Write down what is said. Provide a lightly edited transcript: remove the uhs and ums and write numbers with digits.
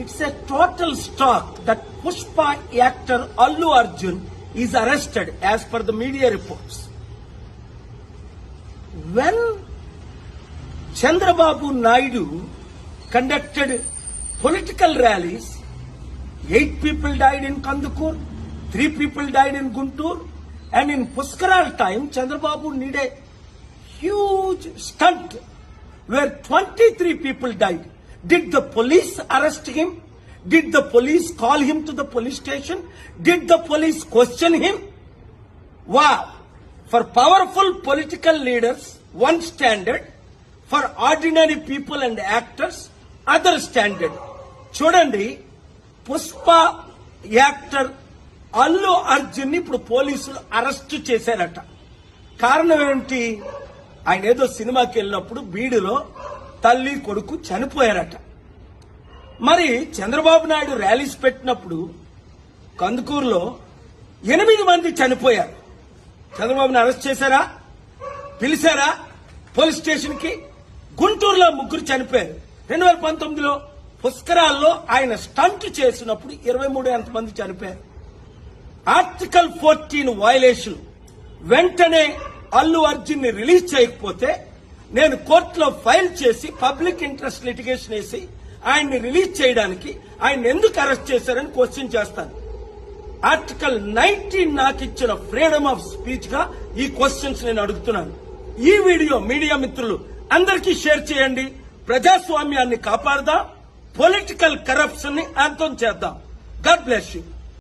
It's a total shock that Pushpa actor Allu Arjun is arrested as per the media reports. When Chandrababu Naidu conducted political rallies, 8 people died in Kandukur, 3 people died in Guntur, and in Puskaral time, Chandrababu did a huge stunt where 23 people died. Did the police arrest him? Did the police call him to the police station? Did the police question him? Wow! For powerful political leaders, one standard. For ordinary people and actors, other standard. చూడండి, Pushpa actor Allu Arjun ఇప్పుడు పోలీసులు arrest చేశారట. కారణం ఏంటి? ఆయన ఏదో సినిమాకి వెళ్ళినప్పుడు బీడులో తల్లి కొడుకు చనిపోయారట. మరి చంద్రబాబు నాయుడు ర్యాలీస్ పెట్టినప్పుడు కందుకూరులో 8 మంది చనిపోయారు. చంద్రబాబుని అరెస్ట్ చేశారా? పిలిచారా పోలీస్ స్టేషన్ కి? గుంటూరులో 3 చనిపోయారు. 2019లో పుష్కరాల్లో ఆయన స్టంట్ చేసినప్పుడు 23 మంది చనిపోయారు. Article 14 violation. వెంటనే అల్లు అర్జున్ ని రిలీజ్ చేయకపోతే నేను కోర్టులో ఫైల్ చేసి పబ్లిక్ ఇంట్రెస్ట్ లిటిగేషన్ వేసి ఆయన్ని రిలీజ్ చేయడానికి ఆయన ఎందుకు అరెస్ట్ చేశారని క్వశ్చన్ చేస్తాను. ఆర్టికల్ 19 నాకు ఇచ్చిన ఫ్రీడమ్ ఆఫ్ స్పీచ్ గా ఈ క్వశ్చన్స్ నేను అడుగుతున్నాను. ఈ వీడియో మీడియా మిత్రులు అందరికీ షేర్ చేయండి. ప్రజాస్వామ్యాన్ని కాపాడదాం, పొలిటికల్ కరప్షన్ ని అంతం చేద్దాం. God bless you.